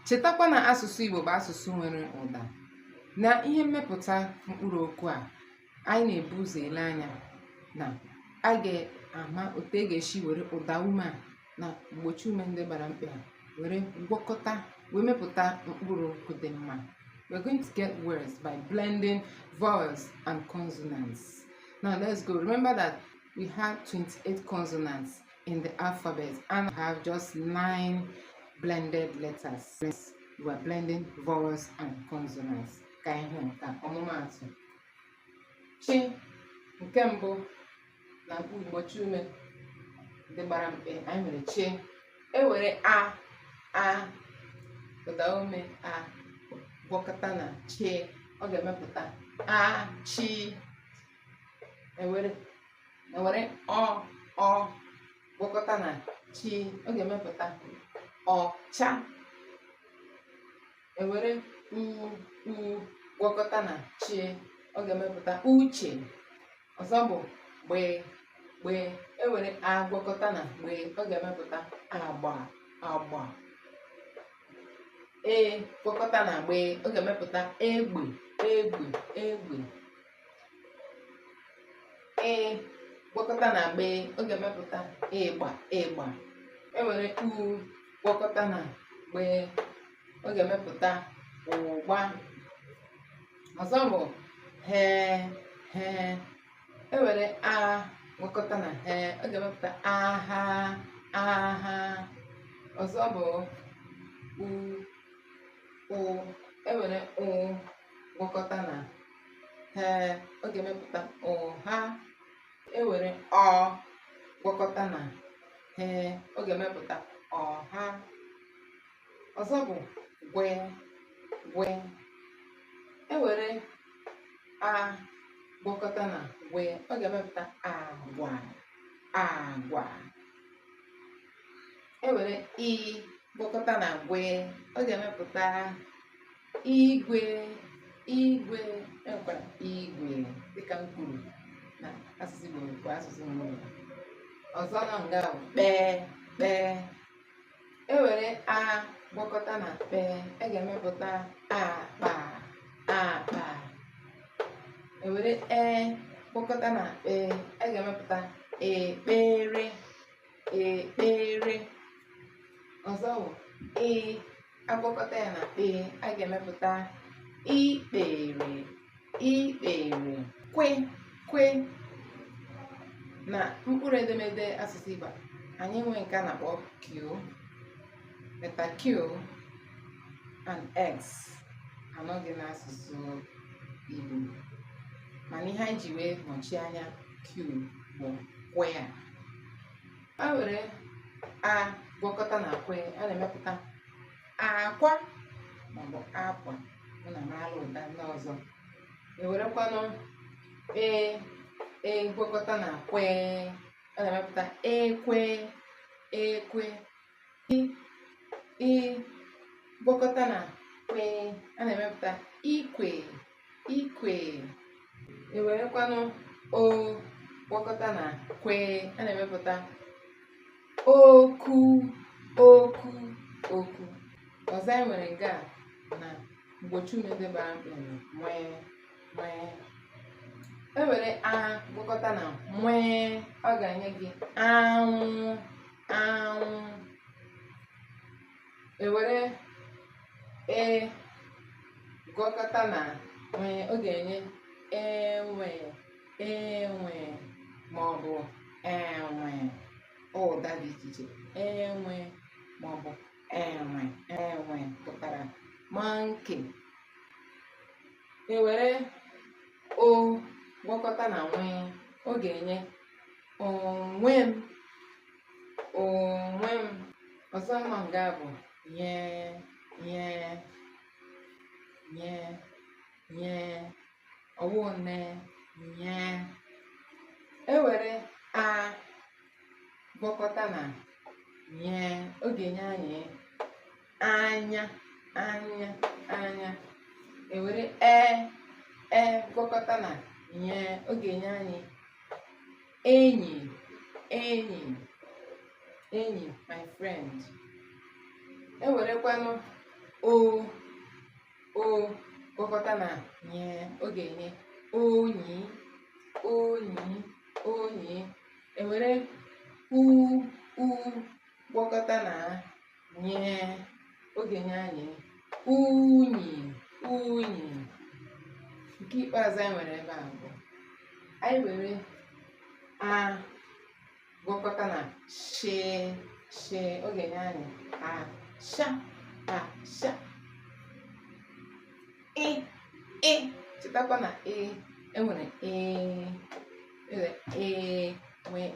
Chetakwa na asụsụ Igbo bụ asụsụ nwere ụda. Na ihe mmepụta mkpụrụ okwu a, anyị na-ebu ụzọ ele anya na a ga-ama otu e ga-esi were ụda ume a na mgbochi ume ndị gbara mkpị a were gwakọta wee mepụta mkpụrụ okwu dị mma. We're going to get words by blending vowels and consonants. Now let's go. Remember that we have 28 consonants in the alphabet and have just 9 blended letters. We are blending vowels and consonants. Ka ihe nke ọmụmaatụ. Chi nke mbụ na mgbochi ume ndị gbara mkpị anyị nwere chi. Ewere a ụda ume a gwakọta na chi, ọ ga-emepụta a chi. Ewere ọ gwakọta na chi, ọ ga-emepụta ọcha. Ewere u gwakọta na chi, ọ ga-emepụta uche. Ọzọ bụ gbee. Ewere a gwakọta na gbee, ọ ga-emepụta agba. Gwakọta na gbee, ọ ga-emepụta egbe. Gwakọta na gbee, ọ ga-emepụta ịgba. Ewere u gwakọta na gbee, ọ ga-emepụta ụgba. Ọzọ bụ hee. Ewere a gwakọta na hee, ọ ga-emepụta aha. Ọzọ bụ u. Ewere u gwakọta na hee, ọ ga-emepụta ụha. Ewere ọ gwakọta na hee, ọ ga-emepụta ọha. Ọzọ bụ gwe. Ewere a gwakọta na gwe, ọ ga-emepụta agwa. Ewere i gwakọta na gwe, ọ ga-emepụta igwe. Enwekwara igwe dịka m kwuru na asụsụ Igbo bụ asụsụ nwere ụda. Ọzọ nọ nga bụ kpee. Ewere a gwakọta na kpee, ọ ga-emepụta akpa. Ewere gwakọta na kpee, ọ ga-emepụta ekpere. Ọzọ bụ agwakọta ya na kpee, a ga-emepụta ikpere. Kwe. Na mkpụrụ edemede asụsụ Igbo anyị nwee nke a na-akpọ Q, letter Q and X anọghị n'asụsụ Igbo, mana ihe anyị ji wee nọchie anya Q bụ kwe. A were a gwakọta na kwe, a na-emepụta akwa maọbụ akwa. Mụ na mara ụda ndị ọzọ. Ewerekwanụ gwakọta na kwe, a na-emepụta ekwe. Gwakọta na kwe, a na-emepụta ikwe. Ewerekwanụ o gwakọta na kwe, a na-emepụta okwu. Ọzọ anyị nwere nke a na mgbochi ume ndị gbara mkpị nwee. Ewere a gwakọta na nwee, ọ ga-enye gị anwụ. Ewere gwakọta na nwee, ọ ga-enye enwe maọbụ enwe. Ụda dị iche iche, enwe maọbụ enwe pụtara monkey. Ewere o gwakọta na nwee, ọ ga-enye onwe m. Ọzọ nọ nga bụ nye. Ọwụne nye. Ewere a gwakọta na nye, ọ ga-enye anyị anya. Ewere gwakọta na nye, ọ ga-enye anyị enyi, my friend. Ewerekwanụ o gwakọta na nye ọ ga-enye onyi onyi. Enwere u gwakọta na nye ọ ga-enye anyị unyi. Nke ikpeazụ anyị nwere ebe a bụ anyị were a gwakọta na she ọ ga-enye anyị asha. Chetakwa na enwere nwee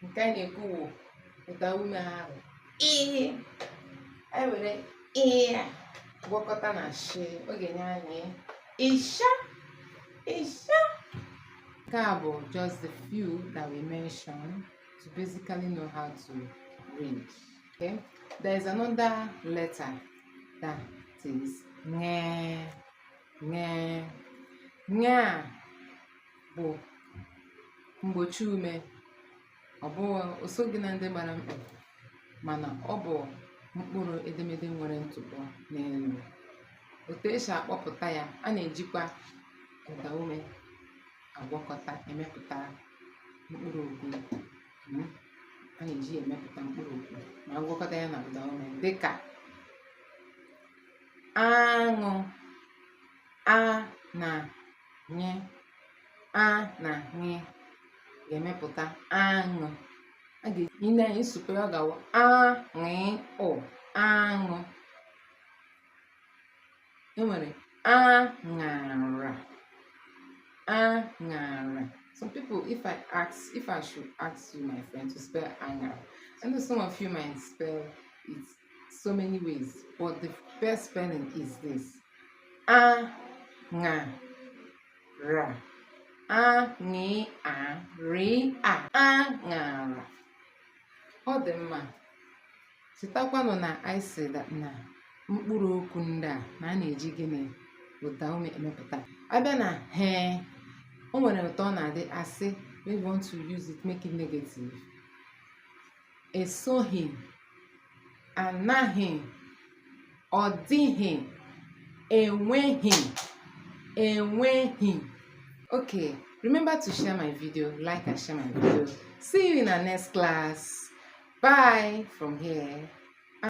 nke anyị na-ekwu wụ ụda ume ahụ anyị were gwakọta na she ọ ga-enye anyị isha. Nke a bụ just the few that we mentioned to basically know how to read. Okay, there is another letter that is nye. A bụ mgbochi ume. Ọ bụ osoghị na ndị gbara mkpị, mana ọ bụ mkpụrụ edemede nwere ntụpọ n'elu. Otu esi akpọpụta ya, a na-ejikwa ụda ume agwakọta emepụta mkpụrụ okwu. A na-eji emepụta mkpụrụ okwu ma agwakọta ya na ụda ume, dịka aṅụ, a na nye ga-emepụta aṅụ. A ga-eji nsụpe ọ gawa aṅụ. Enwere aṅara. Some people, if I should ask you, my friend, to spell aṅara, I know some of you might spell it so many ways, but the best spelling is this: aṅara. Aṅara. Ọ dị mma. Chetakwanụ na anyị sị na mkpụrụ okwu ndị a na a na-eji gịnị ụda ume emepụta. Abịa na o nwere ụtọ ọ na-adị asị. We want to use it, make it negative. Esoghị, anaghị, ọ dịghị, enweghị. Okay, remember to share my video, like and share my video. See you in our next class. Bye from here.